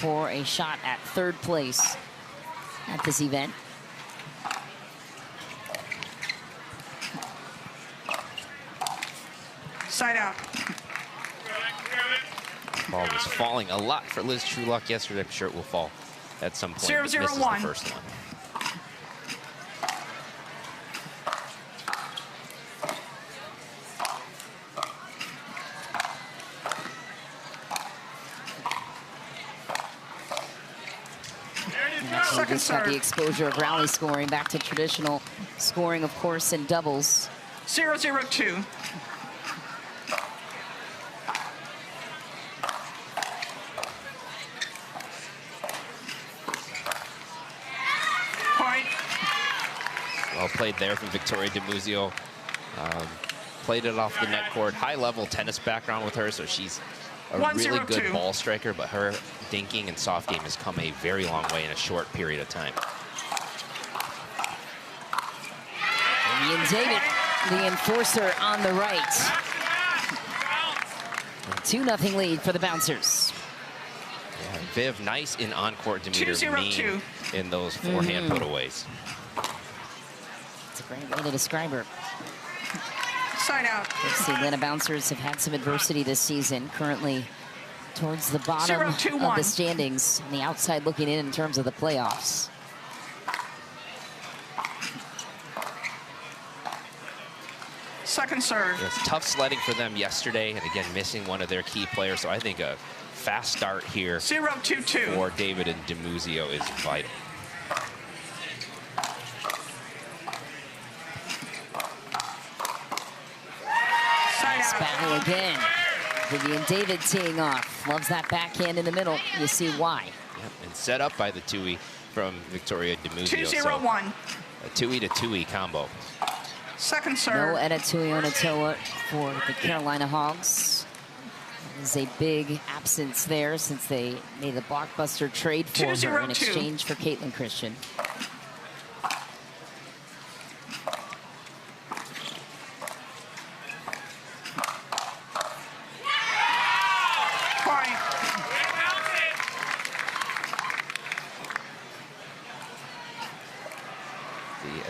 for a shot at third place at this event. Side out. Ball was falling a lot for Liz Truluck yesterday. I'm sure it will fall at some point. 0-0-1. Misses the first one. We just got the exposure of rally scoring back to traditional scoring, of course, in doubles. 0-0-2. Point. Well played there from Victoria Dimuzio. Played it off the net cord. High-level tennis background with her, so she's a really good ball striker, but her dinking and soft game has come a very long way in a short period of time. And David, the enforcer on the right. 2-0 lead for the Bouncers. Yeah, Viv, nice in on-court demeanor, mean in those forehand putaways. It's a great way to describe her. Side out. The Atlanta Bouncers have had some adversity this season, currently towards the bottom of the standings, on the outside looking in terms of the playoffs. Second serve. It's tough sledding for them yesterday, and again, missing one of their key players. So I think a fast start here 0-2-2 for David and Dimuzio is vital. Nice battle again. Vivian David teeing off. Loves that backhand in the middle. You see why. Yep, and set up by the Tui from Victoria Dimuzio. 2-0-1. So a Tui to Tui combo. Second serve. No Edetui Onatoa for the Carolina Hogs. There's a big absence there since they made a blockbuster trade for her in exchange for Caitlin Christian.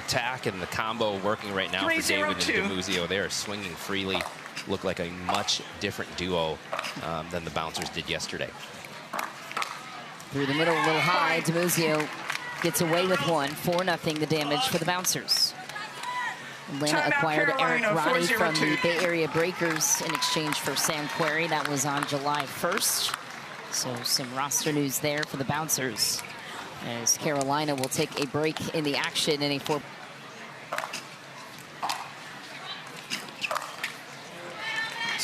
Attack and the combo working right now for David and Dimuzio. They are swinging freely. Look like a much different duo than the Bouncers did yesterday. Through the middle, a little high. Dimuzio gets away with one. 4-0 the damage for the Bouncers. Atlanta acquired Eric Roddy from the Bay Area Breakers in exchange for Sam Query. That was on July 1st. So some roster news there for the Bouncers, as Carolina will take a break in the action in a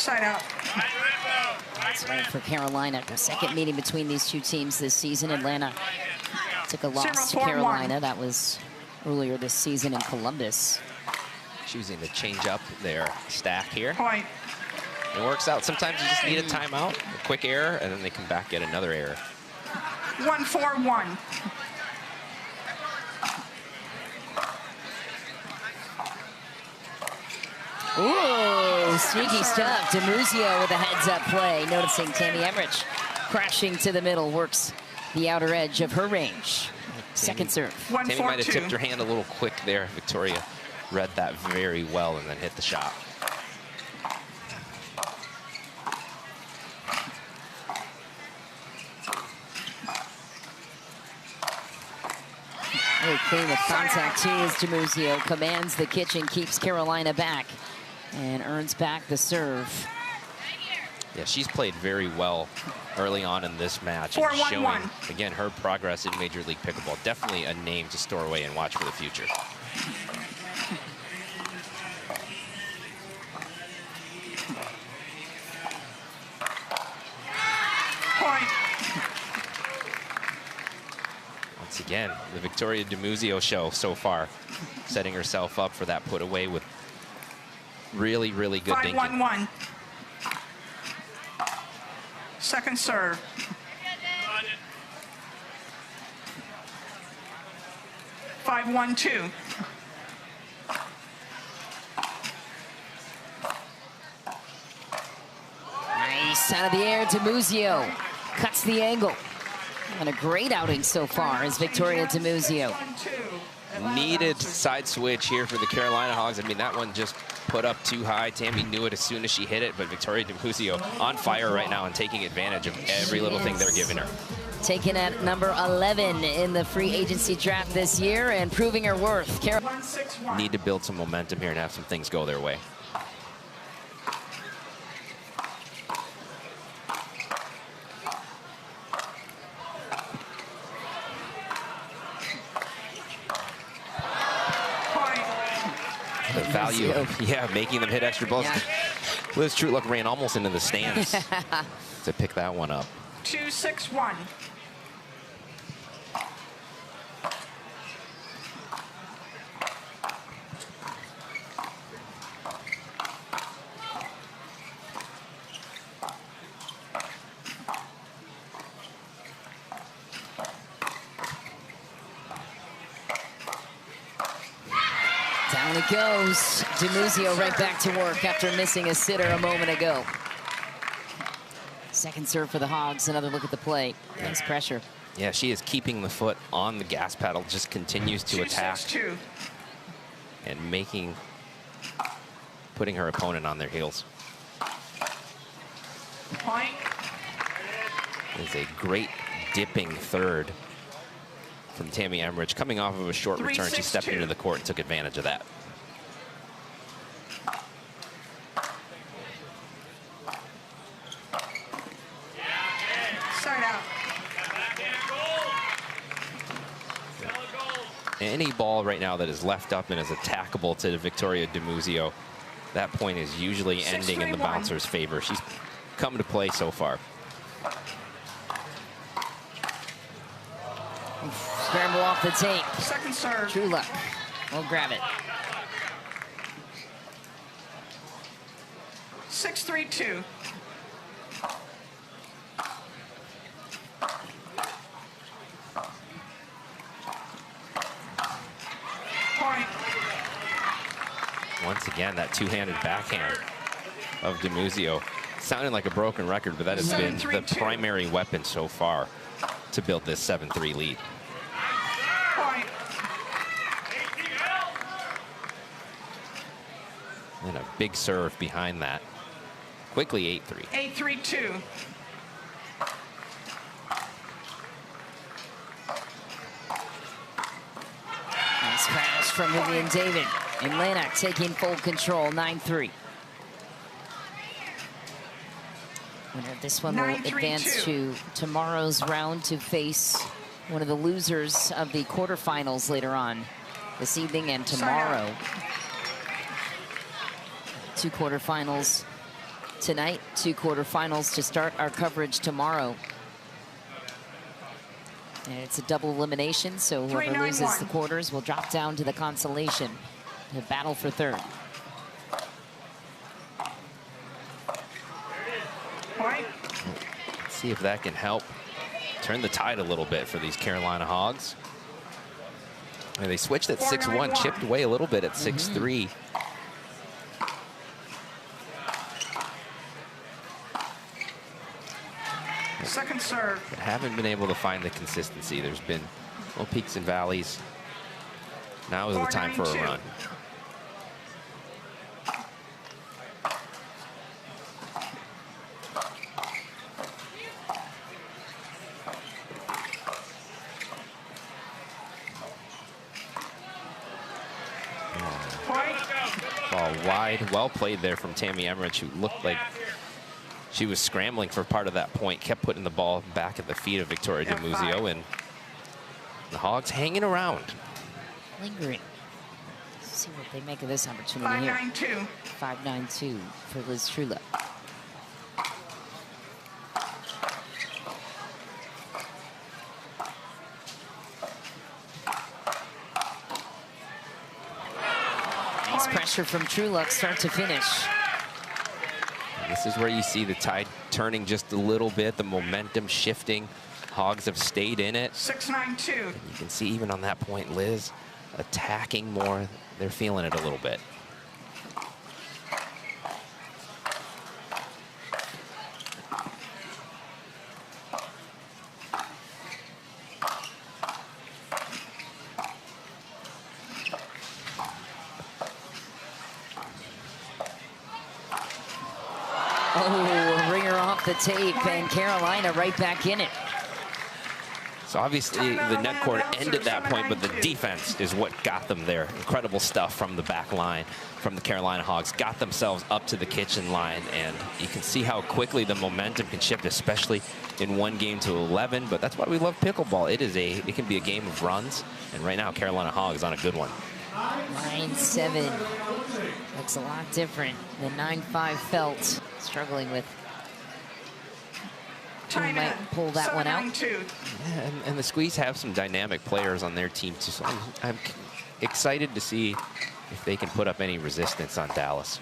side out. That's right for Carolina. The second meeting between these two teams this season. Atlanta took a loss to Carolina. That was earlier this season in Columbus. Choosing to change up their stack here. Point. It works out. Sometimes you just need a timeout, a quick error, and then they come back, get another error. 1-4-1. Ooh, sneaky stuff. Dimuzio with a heads-up play. Noticing Tammy Emmrich crashing to the middle, works the outer edge of her range. Second serve. Tammy might have tipped her hand a little quick there. Victoria read that very well and then hit the shot. Very clean with contact too as Dimuzio commands the kitchen, keeps Carolina back, and earns back the serve. Yeah, she's played very well early on in this match, and showing again her progress in Major League Pickleball. Definitely a name to store away and watch for the future. Once again, the Victoria Dimuzio show so far, setting herself up for that put away with really, really good dinking. 5-1-1. Second serve. Five, 1-2. Nice out of the air. Dimuzio cuts the angle. And a great outing so far is Victoria Dimuzio. Needed side switch here for the Carolina Hogs. I mean, that one just put up too high. Tammy knew it as soon as she hit it, but Victoria Dimuzio on fire right now and taking advantage of every little thing they're giving her. Taken at number 11 in the free agency draft this year and proving her worth. Need to build some momentum here and have some things go their way. The value, yeah, making them hit extra balls. Yeah. Liz Truluck ran almost into the stands to pick that one up. 2-6-1. Down it goes. Dimuzio right back to work after missing a sitter a moment ago. Second serve for the Hogs. Another look at the play. Nice pressure. Yeah, she is keeping the foot on the gas pedal, just continues to attack and putting her opponent on their heels. Point. It's a great dipping third from Tammy Emmrich. Coming off of a short return, she stepped into the court and took advantage of that. Start out. Any ball right now that is left up and is attackable to Victoria Dimuzio, that point is usually ending in the bouncer's favor. She's come to play so far. Scramble off the tape. Second serve. Truluck will grab it. 6-3-2. Point. Once again, that two-handed backhand of Dimuzio. Sounding like a broken record, but that has been the primary weapon so far to build this 7-3 lead. Point. And a big serve behind that. Quickly 8-3. 8-3-2. Nice crash from Vivian David. And Lena taking full control, 9-3. Winner of this one will advance to tomorrow's round to face one of the losers of the quarterfinals later on this evening and tomorrow. 2 quarterfinals tonight, 2 quarterfinals to start our coverage tomorrow. And it's a double elimination, so whoever loses the quarters will drop down to the consolation to battle for third. Let's see if that can help turn the tide a little bit for these Carolina Hogs. And they switched at 6-1, chipped away a little bit at 6-3. Second serve. But haven't been able to find the consistency. There's been little peaks and valleys. Now is the time for a run. Ball wide, well played there from Tammy Emmrich, who looked like she was scrambling for part of that point, kept putting the ball back at the feet of Victoria Dimuzio, and the Hogs hanging around. Lingering. Let's see what they make of this opportunity here. 5-9-2. 5-9-2 for Liz Truluck. Nice pressure from Truluck, start to finish. This is where you see the tide turning just a little bit, the momentum shifting. Hogs have stayed in it. 6-9-2. You can see even on that point, Liz attacking more. They're feeling it a little bit. Oh, ringer off the tape, and Carolina right back in it. So obviously the net court ended that point, but the defense is what got them there. Incredible stuff from the back line from the Carolina Hogs. Got themselves up to the kitchen line, and you can see how quickly the momentum can shift, especially in 1 game to 11. But that's why we love pickleball. It can be a game of runs, and right now Carolina Hogs on a good one. 9-7. Looks a lot different than 9-5 felt. Struggling with. Who might pull that one out. Yeah, and the Squeeze have some dynamic players on their team too, so I'm excited to see if they can put up any resistance on Dallas.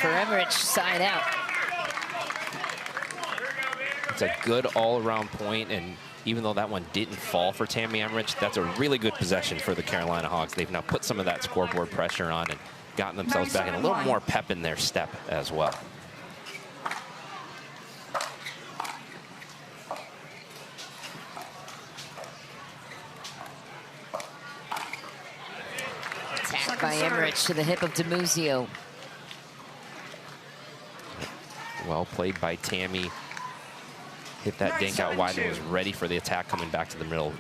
For Emmrich, side out. It's a good all-around point, and even though that one didn't fall for Tammy Emmrich, that's a really good possession for the Carolina Hogs. They've now put some of that scoreboard pressure on and gotten themselves back in a little more pep in their step as well. Attack by Emmrich to the hip of Dimuzio. Well played by Tammy. Hit that dink out wide and was ready for the attack coming back to the middle.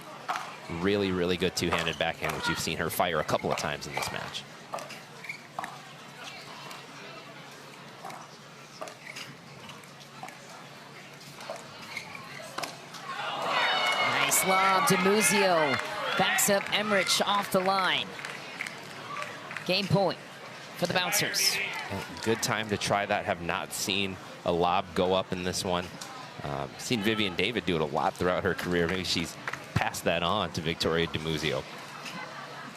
Really, really good two-handed backhand, which you've seen her fire a couple of times in this match. Nice lob. Dimuzio backs up Emmrich off the line. Game point for the bouncers. Good time to try that. Have not seen a lob go up in this one. Seen Vivian David do it a lot throughout her career. Maybe she's passed that on to Victoria Dimuzio.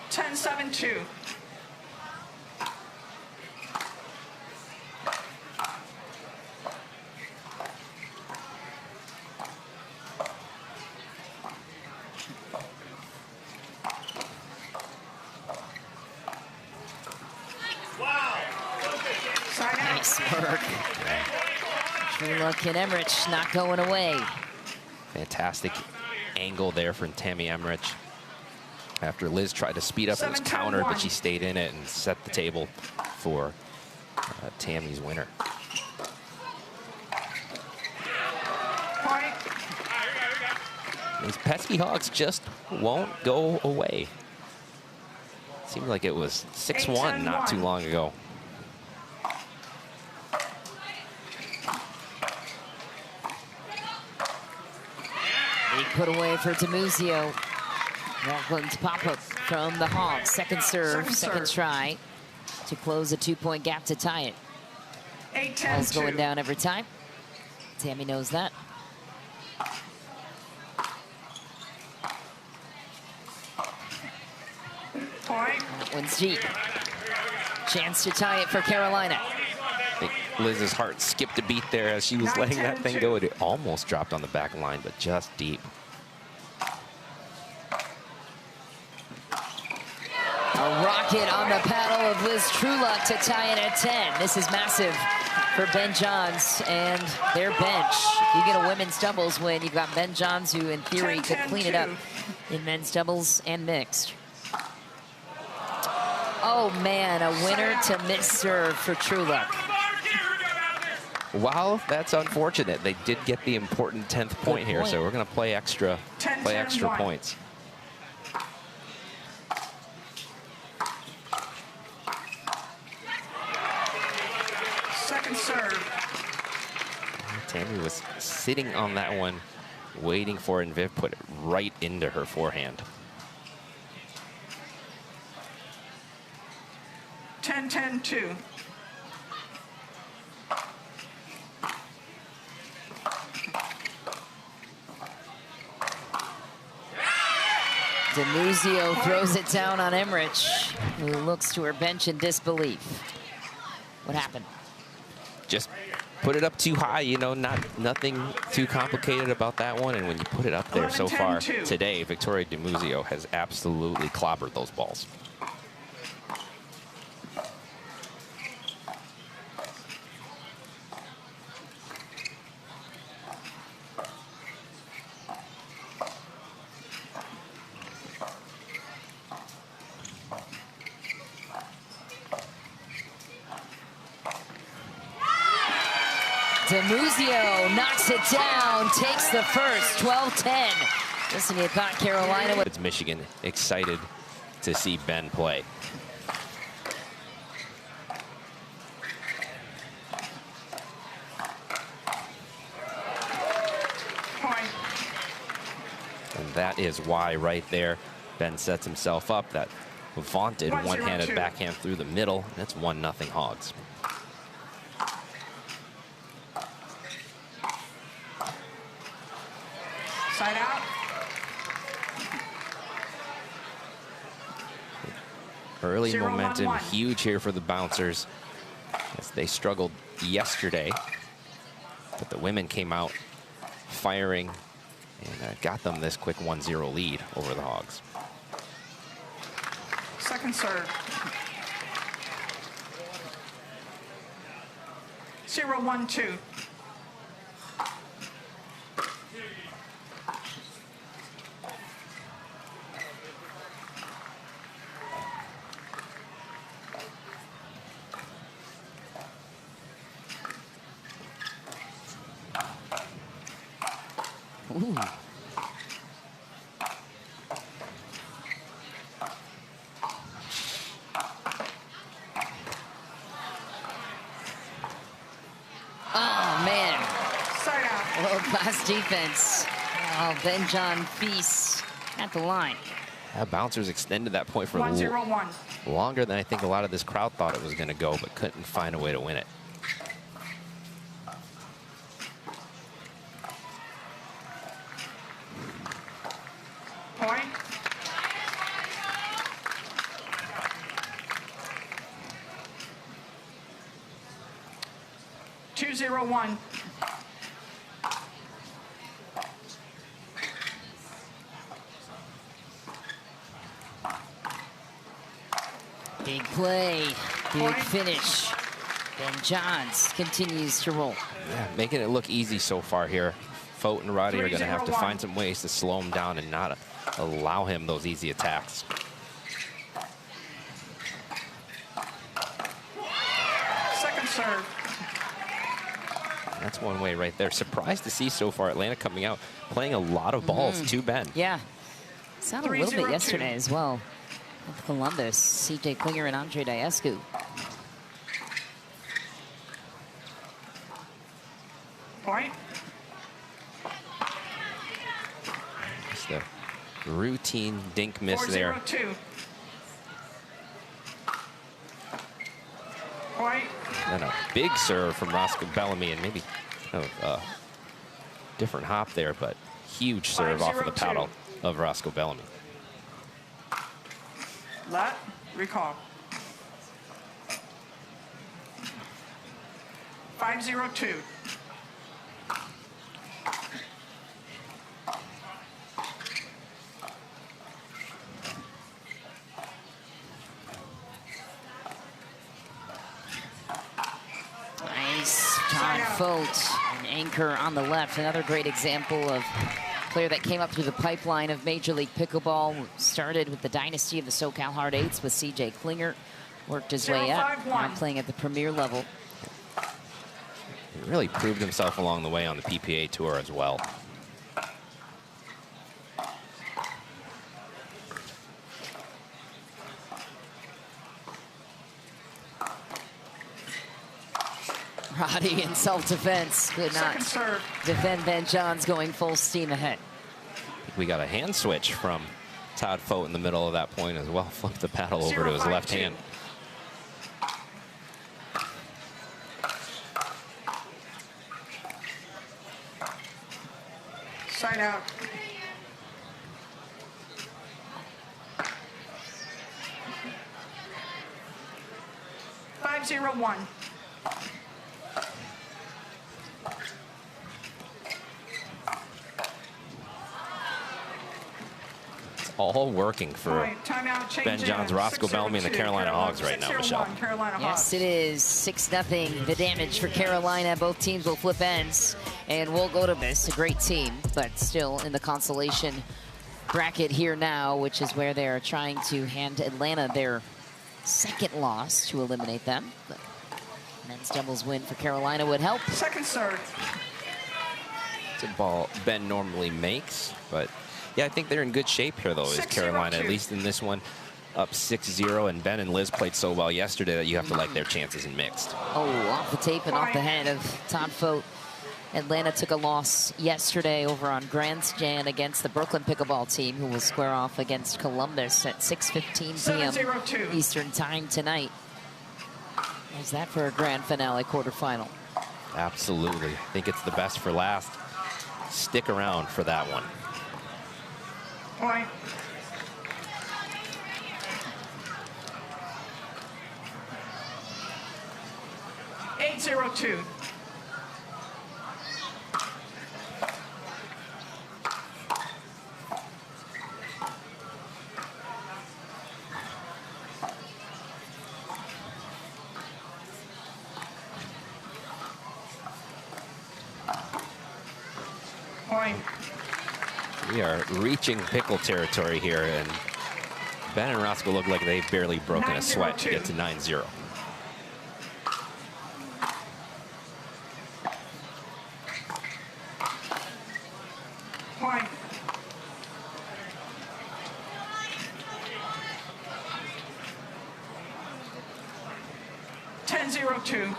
10-7-2. Nice work. Truluck and Emmrich not going away. Fantastic angle there from Tammy Emmrich. After Liz tried to speed up, it was countered, but she stayed in it and set the table for Tammy's winner. These pesky Hogs just won't go away. Seemed like it was 6-1 not too long ago. Big put away for Dimuzio. Welcome to pop-up from the Hogs. Second serve, second try to close a 2-point gap to tie it. 8-10. Ball's going down every time. Tammy knows that. Point. That one's deep. Chance to tie it for Carolina. I think Liz's heart skipped a beat there as she was letting that thing go. It almost dropped on the back line, but just deep. A rocket on the paddle of Liz Truluck to tie it at 10. This is massive for Ben Johns and their bench. You get a women's doubles win. You've got Ben Johns, who in theory could clean it up in men's doubles and mixed. Oh man, a winner to miss serve for Truluck. While that's unfortunate, they did get the important 10th point here, so we're going to play extra points. Second serve. Tammy was sitting on that one, waiting for it, and Viv put it right into her forehand. 10-10-2. Dimuzio throws it down on Emmrich, who looks to her bench in disbelief. What happened? Just put it up too high, you know, nothing too complicated about that one. And when you put it up there so far today, Victoria Dimuzio has absolutely clobbered those balls. Dimuzio knocks it down, takes the first, 12-10. Listen, you thought Carolina would. It's Michigan excited to see Ben play. And that is why right there, Ben sets himself up. That vaunted one-handed backhand through the middle. That's 1-0 Hogs. Side out. Early momentum, huge here for the Bouncers, as they struggled yesterday. But the women came out firing and got them this quick 1-0 lead over the Hogs. Second serve. 0-1-2. Ooh. Oh, man. Side out. World-class defense. Oh, Ben John Feast at the line. Bouncers extended that point for 1-0-1. longer than I think a lot of this crowd thought it was going to go, but couldn't find a way to win it. Point. Two, 0-1. Big play, big finish. Ben Johns continues to roll. Yeah, making it look easy so far here. Fote and Roddy are going to have to find some ways to slow him down and not allow him those easy attacks. Second serve. That's one way right there. Surprised to see so far Atlanta coming out, playing a lot of balls to Ben. Yeah. Saw a little bit yesterday as well with Columbus, CJ Klinger and Andre Diescu. Point. Just the routine dink miss there. 4-0-2. Point. Then a big serve from Roscoe Bellamy, and maybe different hop there, but huge serve off of the paddle of Roscoe Bellamy. Let, recall. 5-0-2. Nice, John Fote, an anchor on the left. Another great example of player that came up through the pipeline of Major League Pickleball. Started with the dynasty of the SoCal Hard Eights with CJ Klinger. Worked his way up, now playing at the premier level. He really proved himself along the way on the PPA tour as well. Roddy in self-defense could not defend Ben Johns, going full steam ahead. We got a hand switch from Todd Fote in the middle of that point as well. Flipped the paddle over to his left hand. Side out. Five, 0-1. All working for Ben Johns, Roscoe Bellamy, and the Carolina Hogs right now, Michelle. Yes, it is 6-0. The damage for Carolina. Both teams will flip ends, and we'll go to this. A great team, but still in the consolation bracket here now, which is where they're trying to hand Atlanta their second loss to eliminate them. But Men's doubles win for Carolina would help. Second serve. It's a ball Ben normally makes, but yeah, I think they're in good shape here, though, is Carolina, at least in this one. Up 6-0, and Ben and Liz played so well yesterday that you have to like their chances in mixed. Oh, off the tape and off the head of Todd Fote. Atlanta took a loss yesterday over on Grandstand against the Brooklyn Pickleball team, who will square off against Columbus at 6:15 p.m. Eastern Time tonight. How's that for a grand finale quarterfinal? Absolutely. I think it's the best for last. Stick around for that one. Point. Eight 0-2. Point. We are reaching pickle territory here, and Ben and Roscoe look like they've barely broken a sweat to get to 9-0. Point. Ten 0-2.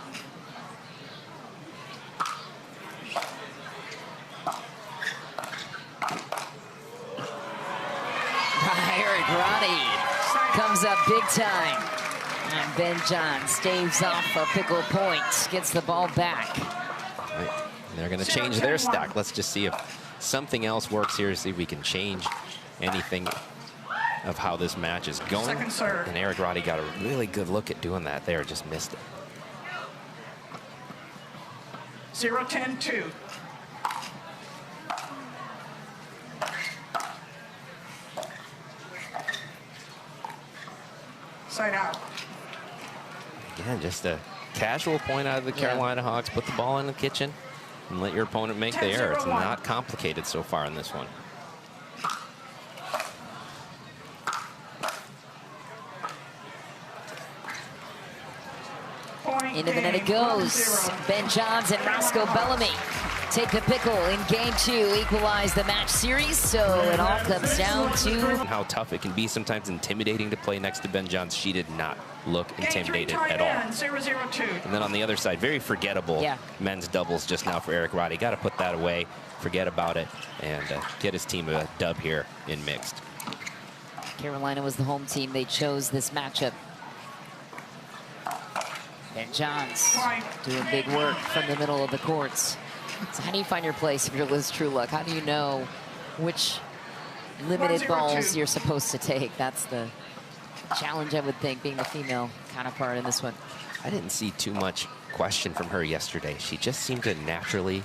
Roddy comes up big time. And Ben John staves off a pickle point, gets the ball back. Right. They're going to change their stack. Let's just see if something else works here, see if we can change anything of how this match is going. Second serve. And Eric Roddy got a really good look at doing that there, just missed it. 0-10-2. Side out. Again, just a casual point out of the Carolina Hogs. Put the ball in the kitchen and let your opponent make the error. It's not complicated so far in this one. Point. Into the net it goes. Ben Johns and Roscoe Bellamy take the pickle in game 2, equalize the match series, so it all comes down to how tough it can be, sometimes intimidating to play next to Ben Johns. She did not look intimidated at all. 0-0-2. And then on the other side, very forgettable men's doubles just now for Eric Roddy. Got to put that away, forget about it, and get his team a dub here in mixed. Carolina was the home team. They chose this matchup. Ben Johns doing big work from the middle of the courts. So how do you find your place if you're Liz Truluck? How do you know which limited balls you're supposed to take? That's the challenge, I would think, being the female counterpart in this one. I didn't see too much question from her yesterday. She just seemed to naturally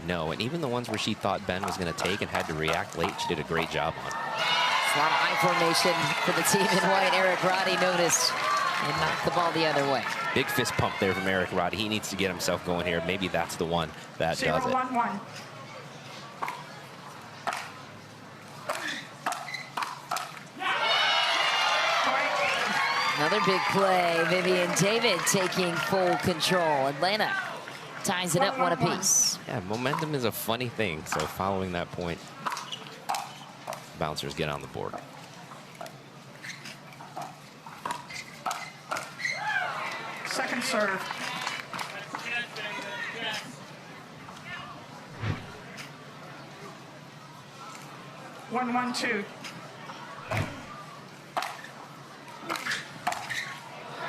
know. And even the ones where she thought Ben was going to take and had to react late, she did a great job on. It's a lot of high formation for the team in white. Eric Roddy noticed and knocked the ball the other way. Big fist pump there from Eric Roddy. He needs to get himself going here. Maybe that's the one that does it. 0-1-1. Another big play. Vivian David taking full control. Atlanta ties it up 1 apiece. Yeah, momentum is a funny thing. So following that point, bouncers get on the board. Second serve. One, 1-2.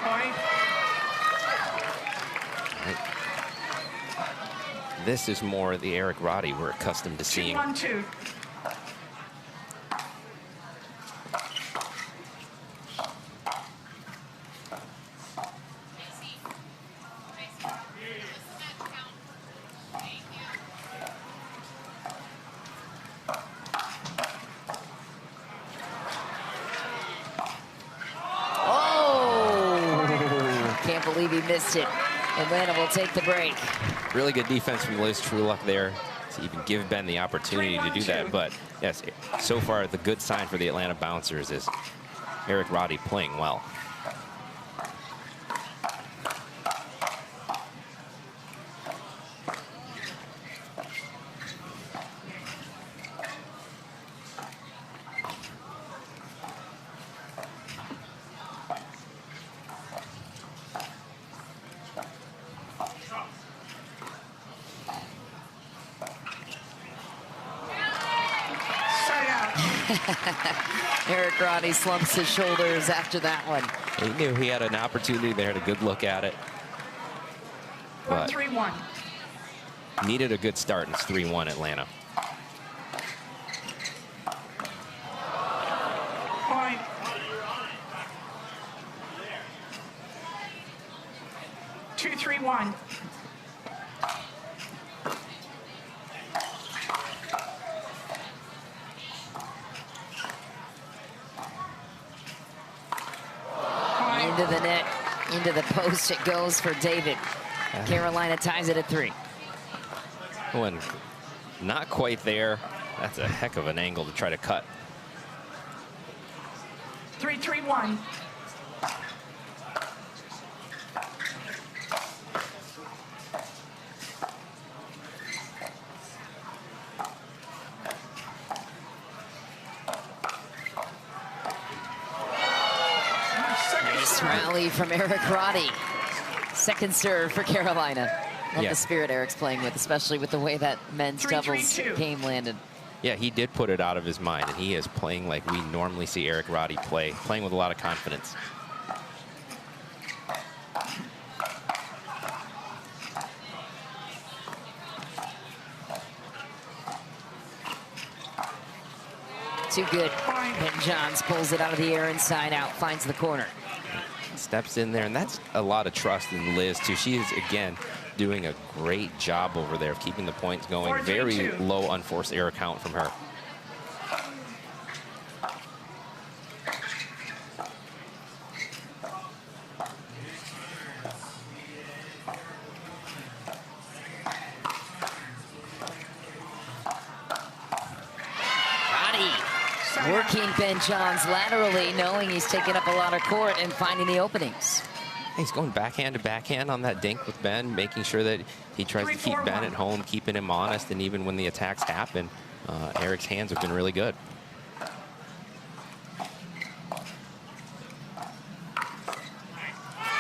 Point. This is more the Eric Roddy we're accustomed to seeing. 1-2. Believe he missed it. Atlanta will take the break. Really good defense from Liz Truluck there to even give Ben the opportunity to do that. But yes, so far the good sign for the Atlanta Bouncers is Eric Roddy playing well. Eric Roddy slumps his shoulders after that one. He knew he had an opportunity there, had a good look at it. But 1-3-1. needed a good start, and it's 3-1 Atlanta. Point. Two, 3-1. Into the net, into the post it goes for David. Carolina ties it at 3. When not quite there, that's a heck of an angle to try to cut. 3-3-1. Nice rally from Eric Roddy. Second serve for Carolina. Love the spirit Eric's playing with, especially with the way that men's doubles game landed. Yeah, he did put it out of his mind, and he is playing like we normally see Eric Roddy play, playing with a lot of confidence. Too good. Ben Johns pulls it out of the air inside out, finds the corner. Steps in there, and that's a lot of trust in Liz, too. She is, again, doing a great job over there of keeping the points going. Very low unforced error count from her. Working Ben Johns laterally, knowing he's taking up a lot of court and finding the openings. He's going backhand to backhand on that dink with Ben, making sure that he tries to keep Ben at home, keeping him honest, and even when the attacks happen, Eric's hands have been really good.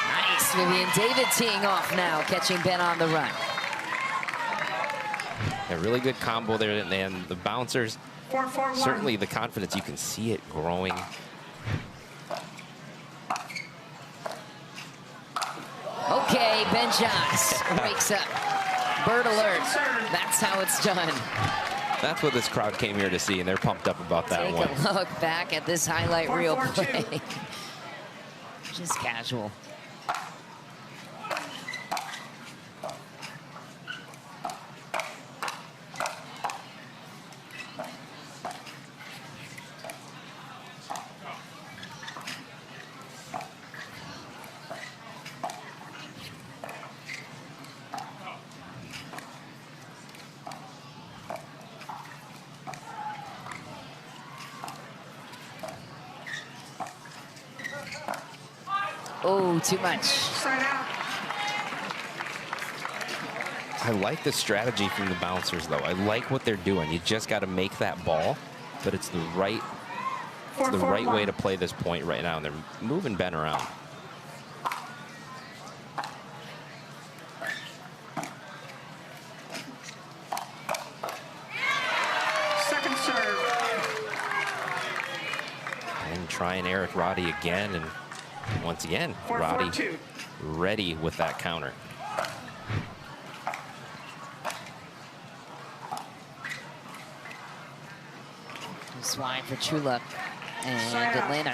Nice, Vivian David teeing off now, catching Ben on the run. A really good combo there, and the bouncers, certainly the confidence, you can see it growing. Okay, Ben Johns wakes up. Bird alert. That's how it's done. That's what this crowd came here to see, and they're pumped up about that one. Take a look back at this highlight reel play. Just casual. Oh, too much. I like the strategy from the bouncers, though. I like what they're doing. You just got to make that ball, but it's the right way to play this point right now. And they're moving Ben around. Second serve. And trying Eric Roddy again, and once again, Roddy ready with that counter. Swine for Truluck, and Atlanta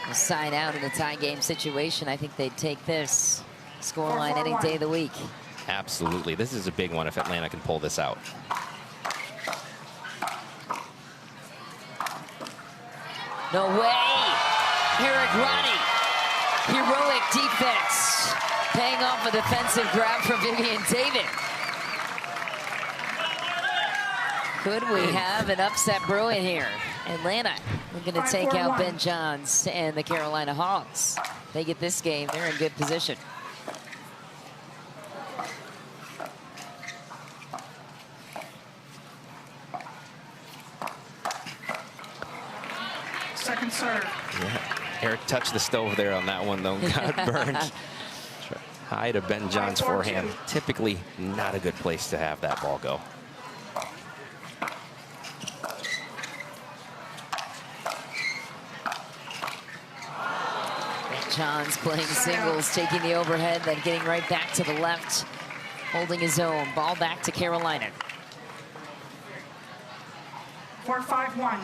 will sign out in a tie game situation. I think they'd take this scoreline any day of the week. Absolutely. This is a big one if Atlanta can pull this out. No way! Eric Roddy. Heroic defense, paying off a defensive grab from Vivian David. Could we have an upset brewing here? Atlanta, we're going to take out Ben Johns and the Carolina Hogs. They get this game, they're in good position. Second serve. Yeah. Eric touched the stove there on that one, though. Got burned. High to Ben Johns' forehand. Typically not a good place to have that ball go. Johns playing singles, taking the overhead, then getting right back to the left, holding his own. Ball back to Carolina. 4-5-1.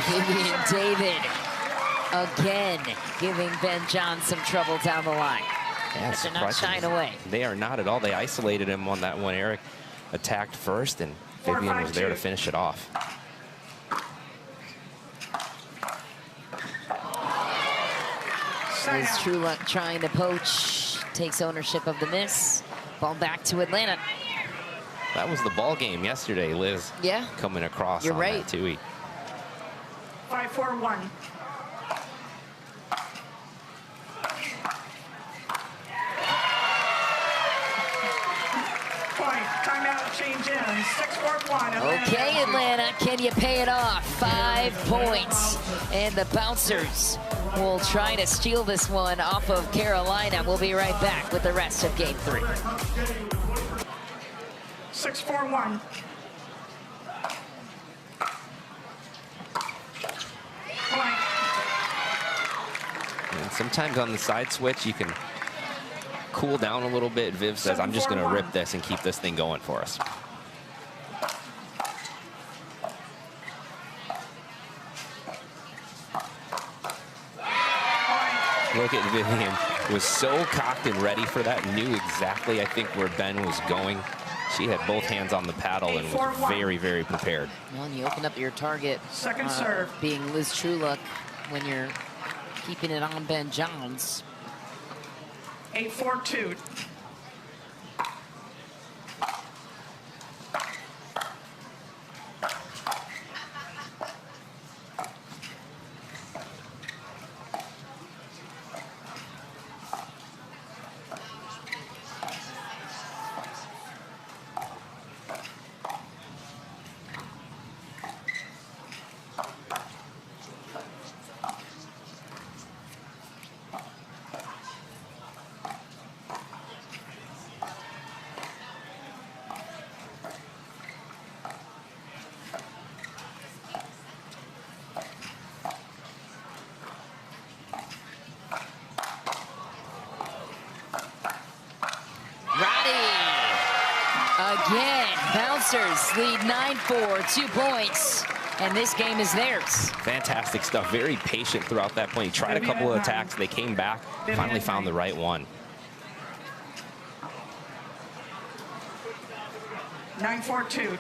Vivian David again giving Ben Johns some trouble down the line. Yeah, but they're not shying away. They are not at all. They isolated him on that one. Eric attacked first, and Vivian was there to finish it off. Liz Truluck trying to poach, takes ownership of the miss. Ball back to Atlanta. That was the ball game yesterday, Liz. Yeah. Coming across You're on right. that too. 5-4-1. Point. Timeout change in. 6-4-1. Okay, Atlanta, can you pay it off? 5 points. And the Bouncers will try to steal this one off of Carolina. We'll be right back with the rest of game 3. 6-4-1. And sometimes on the side switch, you can cool down a little bit. Viv says, I'm just going to rip this and keep this thing going for us. Look at Vivian. Was so cocked and ready for that. Knew exactly, I think, where Ben was going. She had both hands on the paddle and was very, very prepared. Well, and you open up your target. Second serve. Being Liz Truluck when you're keeping it on Ben Johns. 8-4-2. Again, Bouncers lead 9-4, 2 points, and this game is theirs. Fantastic stuff. Very patient throughout that point. He tried a couple of attacks. They came back, finally found the right one. 9-4-2.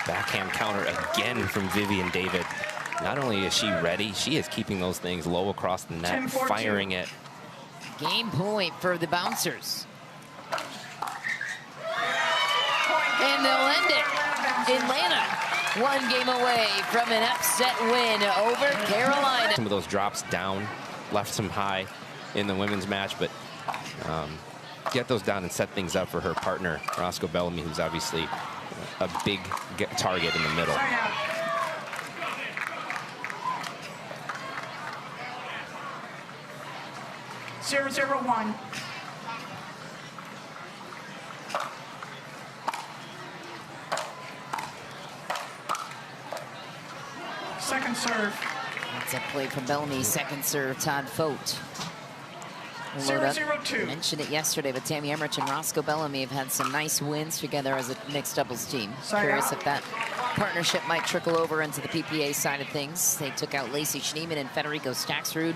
Backhand counter again from Vivian David. Not only is she ready, she is keeping those things low across the net, firing it. Game point for the Bouncers. And they'll end it. Atlanta, 1 game away from an upset win over Carolina. Some of those drops down, left some high in the women's match, but get those down and set things up for her partner, Roscoe Bellamy, who's obviously a big target in the middle. 0-0-1. Second serve. That's a play from Bellamy. Second serve, Todd Fote. 0-0-2. I mentioned it yesterday, but Tammy Emmrich and Roscoe Bellamy have had some nice wins together as a mixed doubles team. Curious if that partnership might trickle over into the PPA side of things. They took out Lacey Schneeman and Federico Staxrud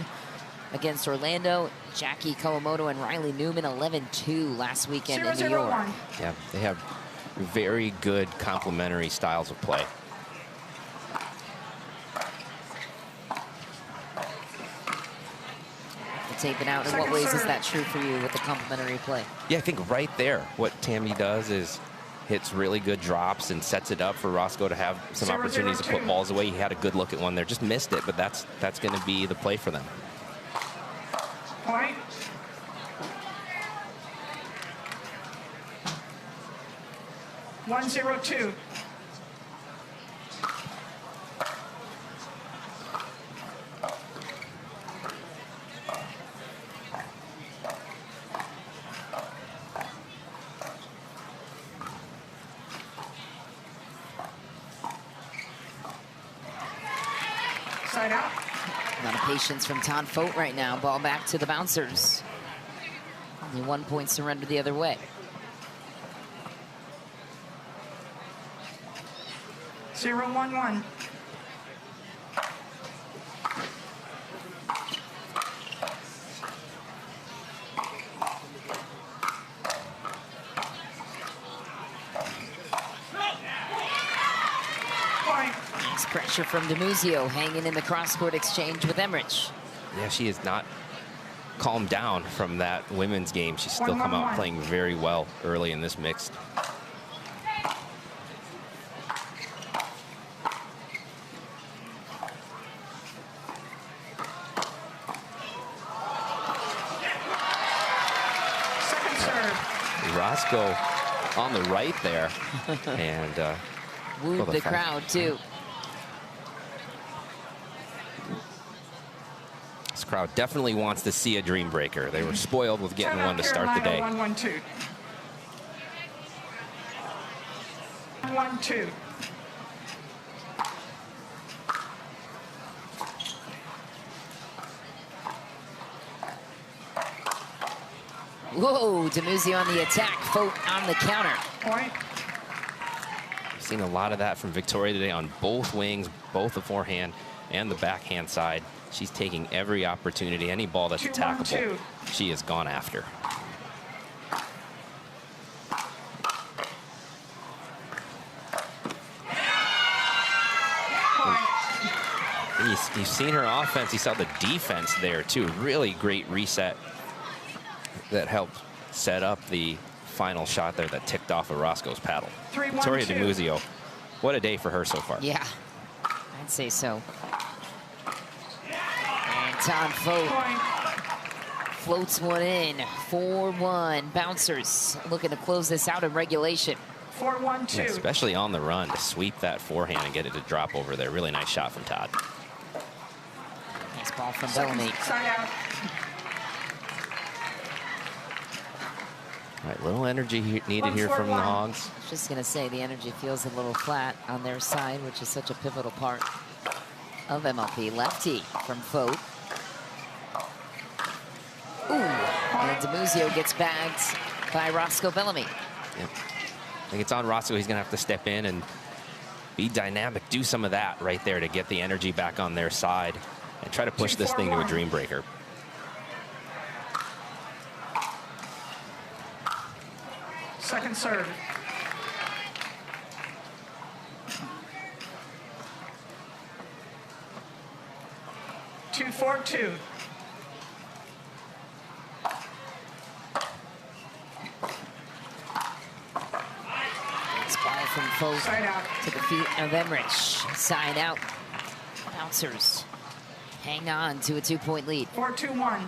against Orlando. Jackie Kawamoto and Riley Newman 11-2 last weekend in New York. Yeah, they have very good complementary styles of play. to tape it out. In what ways is that true for you with the complementary play? Yeah, I think right there, what Tammy does is hits really good drops and sets it up for Roscoe to have some opportunities to put balls away. He had a good look at one there, just missed it, but that's going to be the play for them. Point. One, 0-2. Side out. A lot of patience from Todd Fote right now. Ball back to the bouncers. Only 1 point surrender the other way. 0-1-1. Nice pressure from Dimuzio, hanging in the cross-court exchange with Emmrich. Yeah, she has not calmed down from that women's game. She's still come out playing very well early in this mixed. Roscoe on the right there, and wooed the crowd too. This crowd definitely wants to see a dream breaker. They were spoiled with getting one to start the day. 1-1-2. 1-2. Whoa, Dimuzio on the attack, Fote on the counter. Point. I've seen a lot of that from Victoria today on both wings, both the forehand and the backhand side. She's taking every opportunity, any ball that's attackable, she has gone after. You've seen her offense, you saw the defense there too. Really great reset that helped set up the final shot there that ticked off of Roscoe's paddle. Victoria Dimuzio, what a day for her so far. Yeah, I'd say so. And Todd Fote floats one in. 4-1. Bouncers looking to close this out in regulation. 4-1-2. Yeah, especially on the run to sweep that forehand and get it to drop over there. Really nice shot from Todd. Nice ball from Bellamy. Side out. All right, little energy needed here from the Hogs. I was just going to say, the energy feels a little flat on their side, which is such a pivotal part of MLP. Lefty from Fote. Ooh, and Dimuzio gets bagged by Roscoe Bellamy. Yep. I think it's on Roscoe. He's going to have to step in and be dynamic, do some of that right there to get the energy back on their side and try to push this thing to a dream breaker. Second serve. Two, 4-2. Nice ball from Fote to the feet of Emmrich. Side out. Bouncers hang on to a 2-point lead. 4-2-1.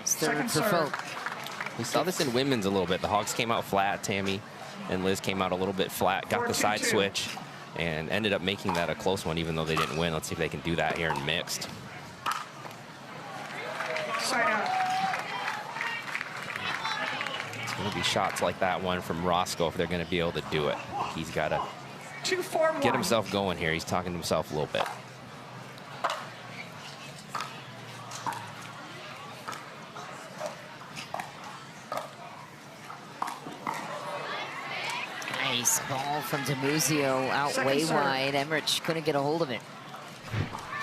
Third for Fote. We saw this in women's a little bit. The Hogs came out flat. Tammy and Liz came out a little bit flat, got the side switch, and ended up making that a close one, even though they didn't win. Let's see if they can do that here in mixed. Side out. It's going to be shots like that one from Roscoe if they're going to be able to do it. He's got to get himself going here. He's talking to himself a little bit. Nice ball from Dimuzio out way wide. Emmrich couldn't get a hold of it.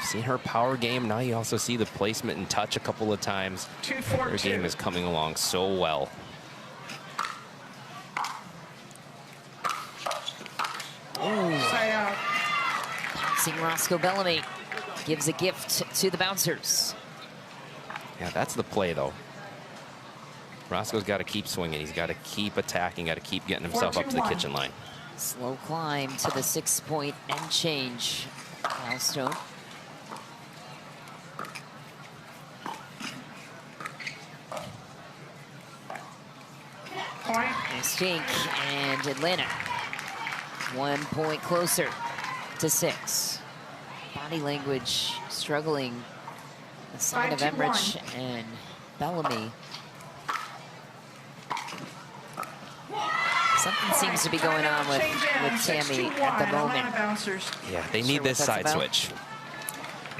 Seen her power game. Now you also see the placement and touch a couple of times. Her game is coming along so well. advancing Roscoe Bellamy gives a gift to the bouncers. Yeah, that's the play, though. Roscoe's got to keep swinging. He's got to keep attacking, got to keep getting himself up to the kitchen line. Slow climb to the 6-point and change milestone. Nice dink, and Atlanta 1 point closer to 6. Body language struggling. The side of Emmrich and Bellamy. Something seems to be going on with Tammy at the moment. Yeah, they need this side switch.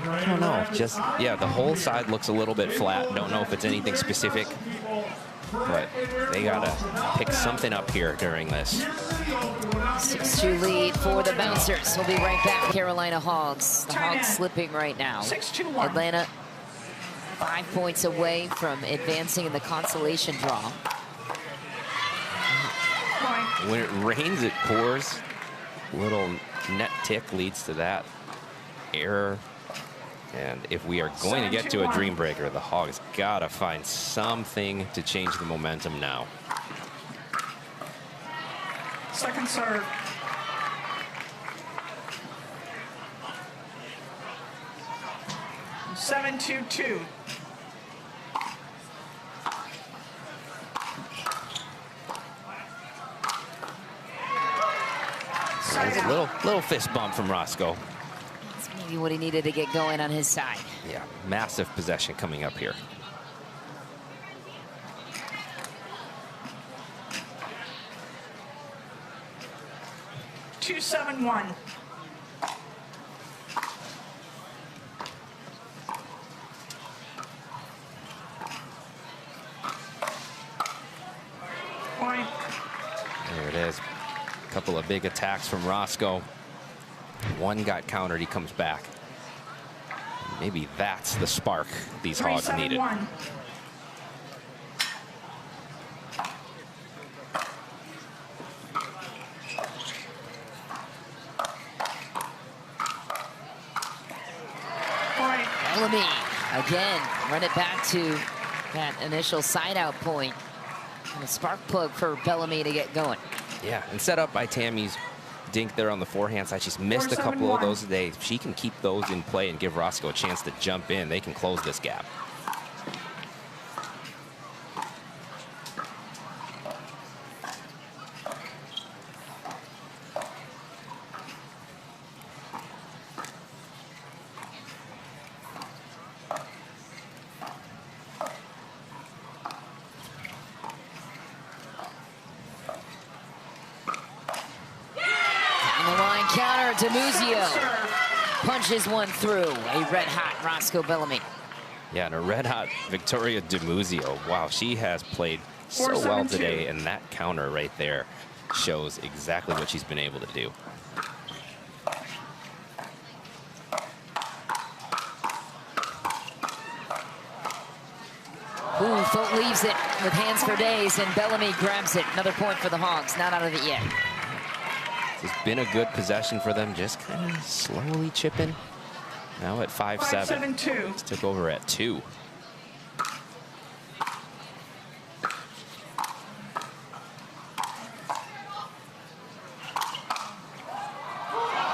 I don't know. Just, yeah, the whole side looks a little bit flat. Don't know if it's anything specific, but they got to pick something up here during this. 6-2 lead for the bouncers. We'll be right back. Carolina Hogs. The Hogs slipping right now. Atlanta 5 points away from advancing in the consolation draw. When it rains, it pours. Little net tick leads to that error. And if we are going to get to a dream breaker, the Hogs got to find something to change the momentum now. Second serve. Seven, 2-2. There's a little fist bump from Roscoe. That's maybe what he needed to get going on his side. Yeah, massive possession coming up here. Two, 7-1. Point. There it is. A couple of big attacks from Roscoe. One got countered, he comes back. Maybe that's the spark these Hogs needed. 3-7-1. Bellamy again, run it back to that initial side out point. And a spark plug for Bellamy to get going. Yeah, and set up by Tammy's dink there on the forehand side. She's missed a couple of those today. If she can keep those in play and give Roscoe a chance to jump in, they can close this gap. Dimuzio punches one through. A red-hot Roscoe Bellamy. Yeah, and a red-hot Victoria Dimuzio. Wow, she has played so well today, and that counter right there shows exactly what she's been able to do. Ooh, Foot leaves it with hands for days, and Bellamy grabs it. Another point for the Hogs. Not out of it yet. It's been a good possession for them, just kind of slowly chipping. Now at 5-7. 5-7-2. It's took over at 2.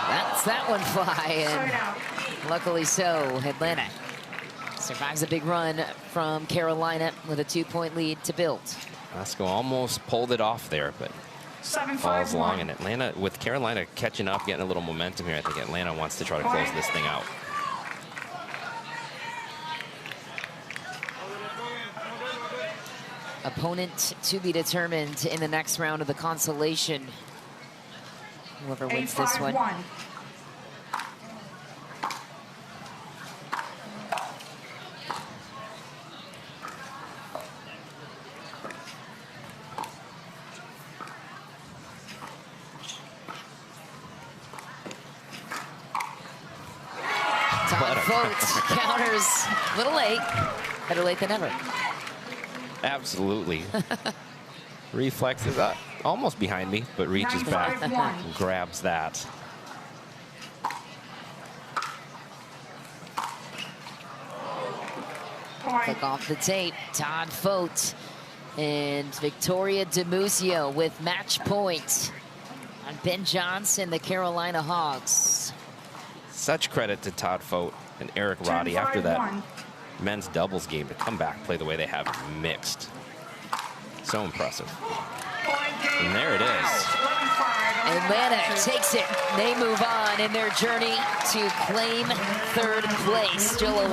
That's that one fly, and luckily so, Atlanta survives a big run from Carolina with a 2-point lead to build. Roscoe almost pulled it off there, but falls long. And Atlanta, with Carolina catching up, getting a little momentum here, I think Atlanta wants to try to close this thing out. Opponent to be determined in the next round of the consolation. Whoever wins this one. Counters a little late. Better late than never. Absolutely. Reflexes up, almost behind me, but reaches back and grabs that. Click off the tape. Todd Fote and Victoria Dimuzio with match point on Ben Johnson, the Carolina Hogs. Such credit to Todd Fote and Eric Roddy after that men's doubles game to come back, play the way they have mixed. So impressive. And there it is. Atlanta takes it. They move on in their journey to claim third place. Still a